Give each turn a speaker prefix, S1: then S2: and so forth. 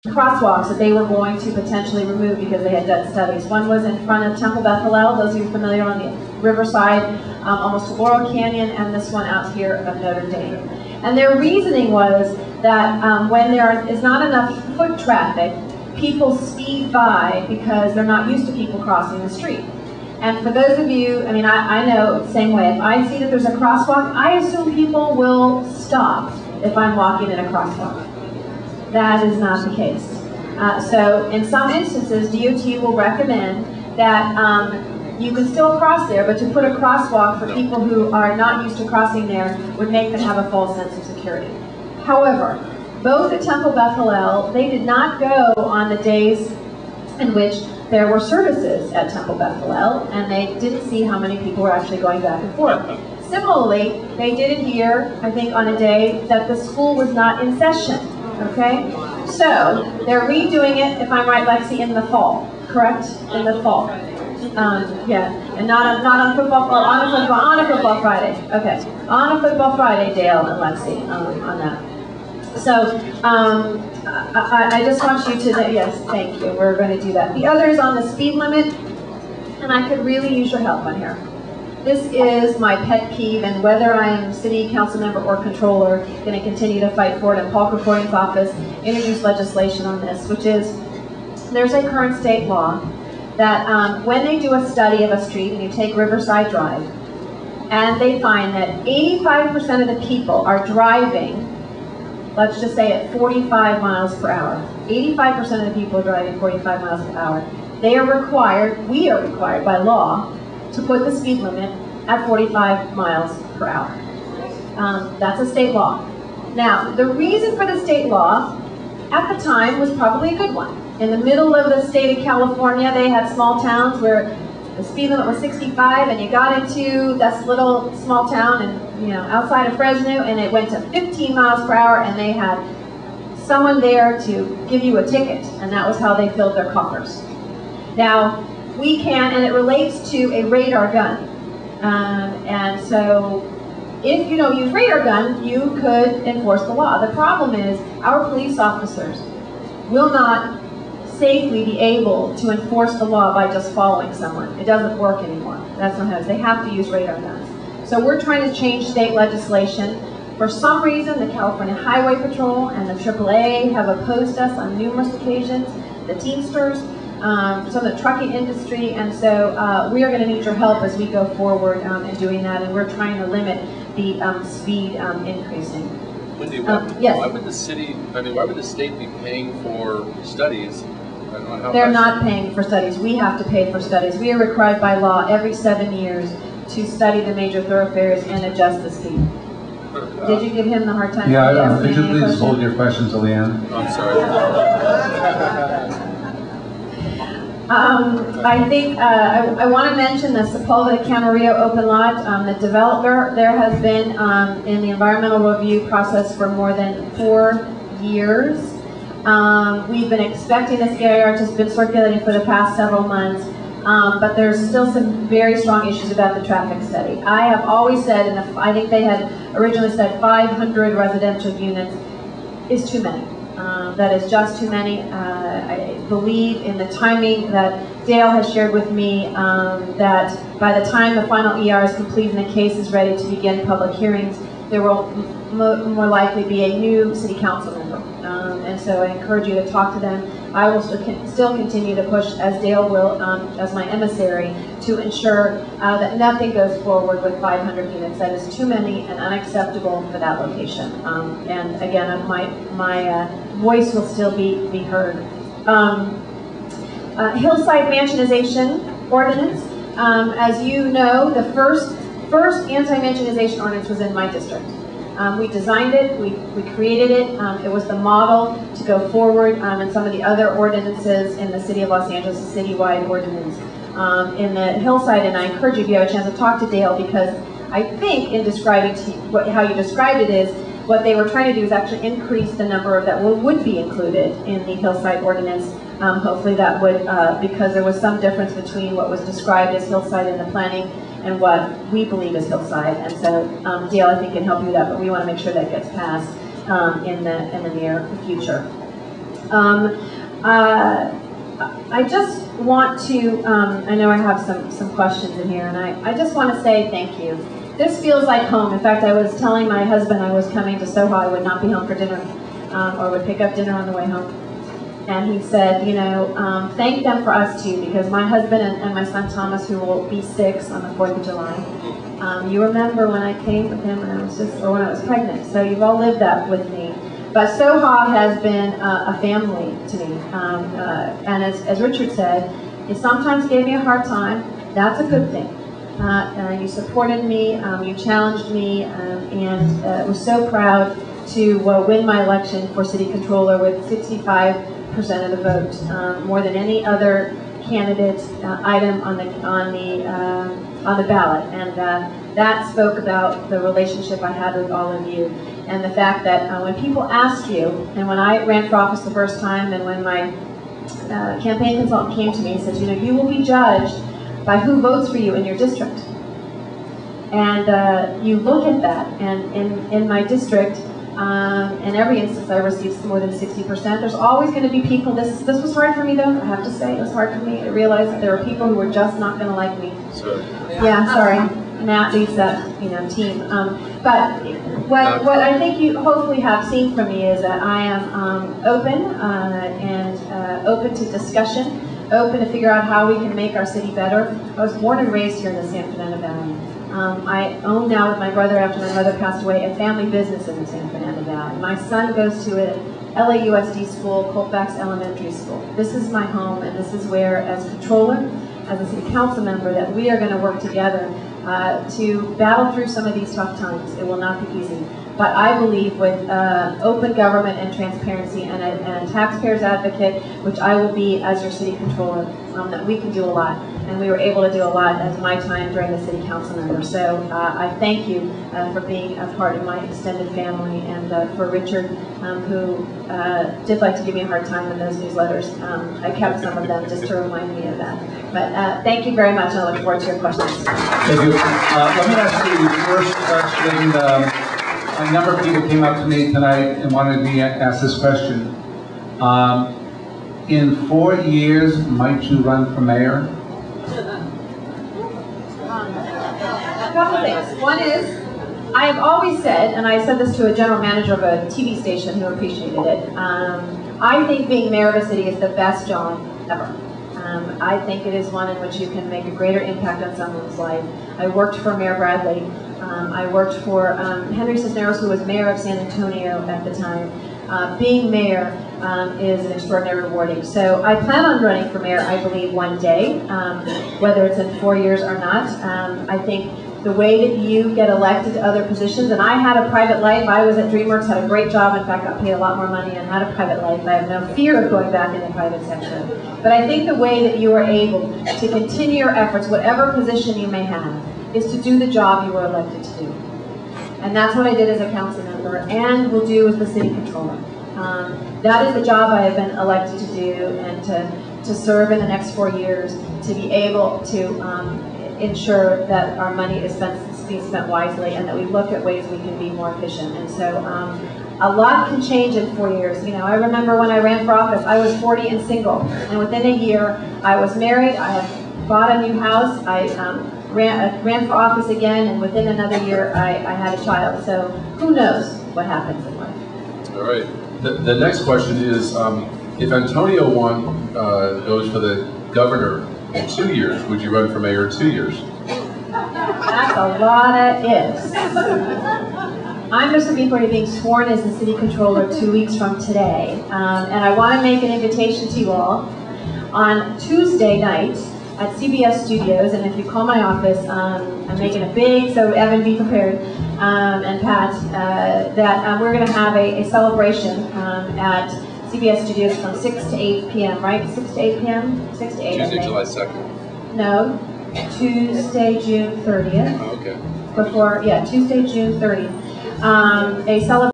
S1: crosswalks that they were going to potentially remove because they had done studies. One was in front of Temple Beth Hillel, those who are familiar, on the riverside, almost to Laurel Canyon, and this one out here of Notre Dame. And their reasoning was that when there is not enough foot traffic, people speed by because they're not used to people crossing the street. And for those of you, I mean, I know the same way. If I see that there's a crosswalk, I assume people will stop if I'm walking in a crosswalk. That is not the case. So in some instances, DOT will recommend that you can still cross there, but to put a crosswalk for people who are not used to crossing there would make them have a false sense of security. However, both at Temple Beth Hillel, they did not go on the days in which there were services at Temple Beth Hillel, and they didn't see how many people were actually going back and forth. Similarly, they did it here, I think, on a day that the school was not in session. Okay, so they're redoing it, if I'm right, Lexi, in the fall, correct? In the fall, yeah, and not on football, on a football Friday. Okay, on a football Friday, Dale and Lexi, on that. So I just want you to know, yes, thank you. We're going to do that. The other is on the speed limit, and I could really use your help on here. This is my pet peeve, and whether I am city council member or controller, going to continue to fight for it. And Paul Krikorian's office introduced legislation on this, which is there's a current state law that when they do a study of a street, and you take Riverside Drive, and they find that 85% of the people are driving, let's just say at 45 miles per hour. 85% of the people are driving 45 miles per hour. They are required, we are required by law, to put the speed limit at 45 miles per hour. That's a state law. Now, the reason for the state law at the time was probably a good one. In the middle of the state of California, they had small towns where the speed limit was 65, and you got into this little small town and outside of Fresno, and it went to 15 miles per hour, and they had someone there to give you a ticket, and that was how they filled their coffers. Now, we can, and it relates to a radar gun. And so if you don't use radar gun, you could enforce the law. The problem is our police officers will not safely be able to enforce the law by just following someone. It doesn't work anymore. That's not how it is. They have to use radar guns. So we're trying to change state legislation. For some reason, the California Highway Patrol and the AAA have opposed us on numerous occasions, the Teamsters, some of the trucking industry, and so we are going to need your help as we go forward in doing that, and we're trying to limit the speed increasing.
S2: Wendy,
S1: yes.
S2: Why would the city, why would the state be paying for studies?
S1: They're not paying for studies. We have to pay for studies. We are required by law every 7 years to study the major thoroughfares and adjust the speed. Did you give him the hard time?
S3: Yeah, could you please hold your questions to Leanne?
S2: I'm sorry.
S1: I think I want to mention the Sepulveda Camarillo open lot. The developer there has been in the environmental review process for more than 4 years. We've been expecting this EIR, it's been circulating for the past several months, but there's still some very strong issues about the traffic study. I have always said, and I think they had originally said 500 residential units is too many. That is just too many. I believe in the timing that Dale has shared with me that by the time the final ER is complete and the case is ready to begin public hearings, there will more likely be a new city council member. And so I encourage you to talk to them. I will still continue to push, as Dale will, as my emissary, to ensure that nothing goes forward with 500 units. That is too many and unacceptable for that location. And again, my voice will still be heard. Hillside mansionization ordinance. As you know, the first anti-mansionization ordinance was in my district. We designed it, we created it, it was the model to go forward in some of the other ordinances in the city of Los Angeles, a citywide ordinance in the Hillside, and I encourage you, if you have a chance to talk to Dale, because I think in describing how you described it is, what they were trying to do is actually increase the number of that would be included in the Hillside ordinance. Hopefully that would, because there was some difference between what was described as Hillside in the planning and what we believe is Hillside. And so Dale, I think, can help you with that, but we want to make sure that gets passed in the near future. I just want to, I know I have some questions in here, and I just want to say thank you. This feels like home. In fact, I was telling my husband I was coming to Soha. I would not be home for dinner, or would pick up dinner on the way home. And he said, you know, thank them for us too, because my husband and my son Thomas, who will be 6 on the 4th of July, you remember when I came with him when I was pregnant. So you've all lived that with me. But Soha has been a family to me. And as Richard said, you sometimes gave me a hard time. That's a good thing. You supported me, you challenged me, and was so proud to win my election for city controller with 65% of the vote, more than any other candidate item on the ballot. And that spoke about the relationship I had with all of you, and the fact that when people ask you, and when I ran for office the first time, and when my campaign consultant came to me and said, you know, you will be judged by who votes for you in your district. And you look at that, and in my district, in every instance I received more than 60%. There's always going to be people, this was hard for me though, I have to say, it was hard for me. I realized that there were people who were just not going to like me.
S2: Sorry.
S1: Yeah, sorry. Matt leads that, team. But what I think you hopefully have seen from me is that I am open and open to discussion, open to figure out how we can make our city better. I was born and raised here in the San Fernando Valley. I own now with my brother, after my mother passed away, a family business in the San Fernando Valley. My son goes to a LAUSD school, Colfax Elementary School. This is my home, and this is where, as controller, as a city council member, that we are going to work together to battle through some of these tough times. It will not be easy. But I believe with open government and transparency and a taxpayer's advocate, which I will be as your city controller, that we can do a lot. And we were able to do a lot as my time during the city council member. So I thank you for being a part of my extended family, and for Richard, who did like to give me a hard time in those newsletters. I kept some of them just to remind me of that. But thank you very much, and I look forward to your questions.
S3: Thank you. Let me ask you the first question. A number of people came up to me tonight and wanted me to ask this question. In 4 years, might you run for mayor?
S1: A couple of things. One is, I have always said, and I said this to a general manager of a TV station who appreciated it, I think being mayor of a city is the best job ever. I think it is one in which you can make a greater impact on someone's life. I worked for Mayor Bradley. I worked for Henry Cisneros, who was mayor of San Antonio at the time. Being mayor is an extraordinarily rewarding. So I plan on running for mayor, I believe, one day, whether it's in 4 years or not. I think the way that you get elected to other positions, and I had a private life. I was at DreamWorks, had a great job, in fact got paid a lot more money, and had a private life. I have no fear of going back in the private sector. But I think the way that you are able to continue your efforts, whatever position you may have, is to do the job you were elected to do. And that's what I did as a council member, and will do as the city controller. That is the job I have been elected to do, and to serve in the next 4 years, to be able to ensure that our money is being spent wisely, and that we look at ways we can be more efficient. And so a lot can change in 4 years. I remember when I ran for office, I was 40 and single, and within a year I was married, I had bought a new house, I ran for office again, and within another year I had a child. So who knows what happens in life.
S2: All right. The next question is, if Antonio goes for the governor in 2 years, would you run for mayor in 2 years?
S1: That's a lot of ifs. I'm just looking forward to being sworn as the city controller 2 weeks from today. And I want to make an invitation to you all on Tuesday night at CBS Studios. And if you call my office, I'm making a big, so Evan, be prepared, and Pat, that we're going to have a celebration at CBS Studios from 6 to 8 p.m., right? 6 to 8 p.m.? 6 to 8,
S2: Tuesday, July 2nd.
S1: No, Tuesday, June 30th.
S2: Oh, okay.
S1: Tuesday, June 30th. A celebration.